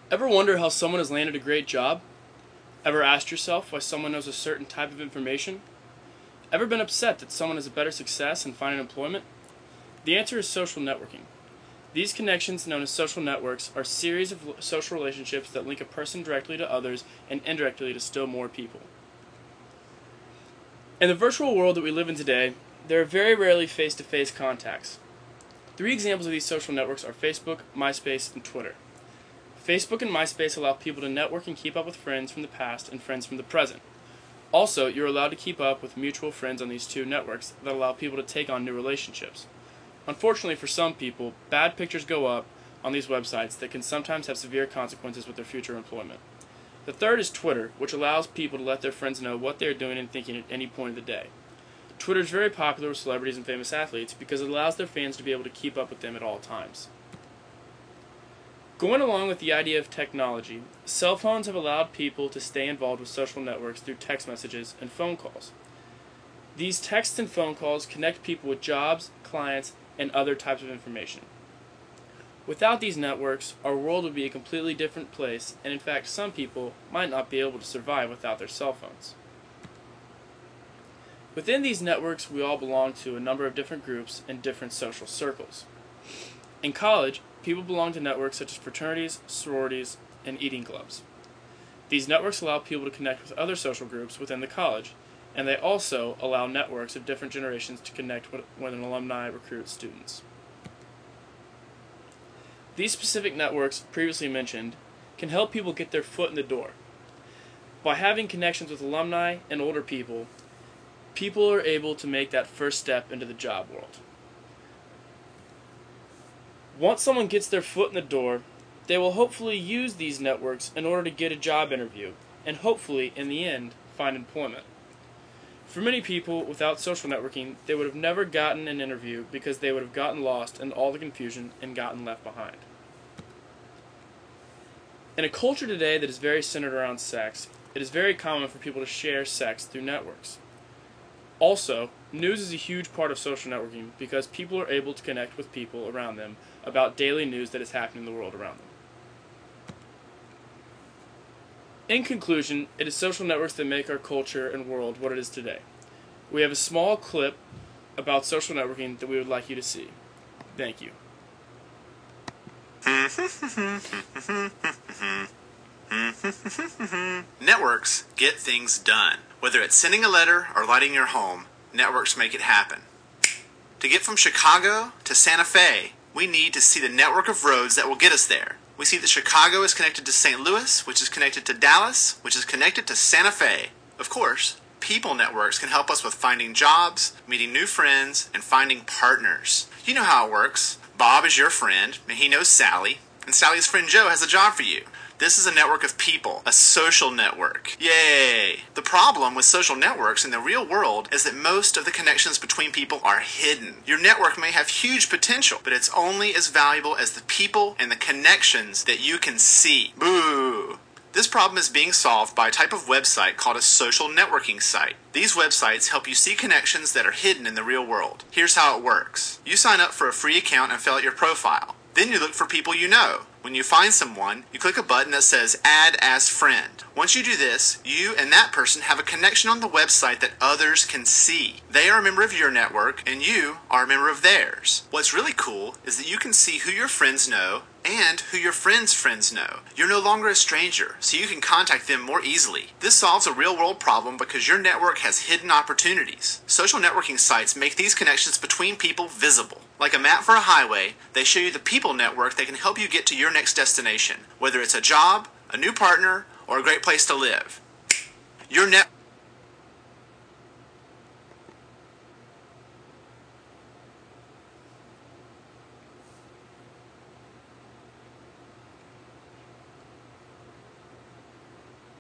Ever wonder how someone has landed a great job? Ever asked yourself why someone knows a certain type of information? Ever been upset that someone has a better success in finding employment? The answer is social networking. These connections, known as social networks, are a series of social relationships that link a person directly to others and indirectly to still more people. In the virtual world that we live in today, there are very rarely face-to-face contacts. Three examples of these social networks are Facebook, MySpace, and Twitter. Facebook and MySpace allow people to network and keep up with friends from the past and friends from the present. Also, you're allowed to keep up with mutual friends on these two networks that allow people to take on new relationships. Unfortunately for some people, bad pictures go up on these websites that can sometimes have severe consequences with their future employment. The third is Twitter, which allows people to let their friends know what they are doing and thinking at any point of the day. Twitter is very popular with celebrities and famous athletes because it allows their fans to be able to keep up with them at all times. Going along with the idea of technology, cell phones have allowed people to stay involved with social networks through text messages and phone calls. These texts and phone calls connect people with jobs, clients, and other types of information. Without these networks, our world would be a completely different place, and in fact, some people might not be able to survive without their cell phones. Within these networks, we all belong to a number of different groups and different social circles. In college, people belong to networks such as fraternities, sororities, and eating clubs. These networks allow people to connect with other social groups within the college, and they also allow networks of different generations to connect when an alumni recruits students. These specific networks, previously mentioned, can help people get their foot in the door. By having connections with alumni and older people, people are able to make that first step into the job world. Once someone gets their foot in the door, they will hopefully use these networks in order to get a job interview, and hopefully, in the end, find employment. For many people, without social networking, they would have never gotten an interview because they would have gotten lost in all the confusion and gotten left behind. In a culture today that is very centered around sex, it is very common for people to share sex through networks. Also, news is a huge part of social networking because people are able to connect with people around them about daily news that is happening in the world around them. In conclusion, it is social networks that make our culture and world what it is today. We have a small clip about social networking that we would like you to see. Thank you. Networks get things done. Whether it's sending a letter or lighting your home, networks make it happen. To get from Chicago to Santa Fe, we need to see the network of roads that will get us there. We see that Chicago is connected to St. Louis, which is connected to Dallas, which is connected to Santa Fe. Of course, people networks can help us with finding jobs, meeting new friends, and finding partners. You know how it works. Bob is your friend, and he knows Sally, and Sally's friend Joe has a job for you. This is a network of people, a social network. Yay! The problem with social networks in the real world is that most of the connections between people are hidden. Your network may have huge potential, but it's only as valuable as the people and the connections that you can see. Boo! This problem is being solved by a type of website called a social networking site. These websites help you see connections that are hidden in the real world. Here's how it works. You sign up for a free account and fill out your profile. Then you look for people you know. When you find someone, you click a button that says Add as Friend. Once you do this, you and that person have a connection on the website that others can see. They are a member of your network, and you are a member of theirs. What's really cool is that you can see who your friends know and who your friends' friends know. You're no longer a stranger, so you can contact them more easily. This solves a real-world problem because your network has hidden opportunities. Social networking sites make these connections between people visible. Like a map for a highway, they show you the people network that can help you get to your next destination, whether it's a job, a new partner, or a great place to live. Your network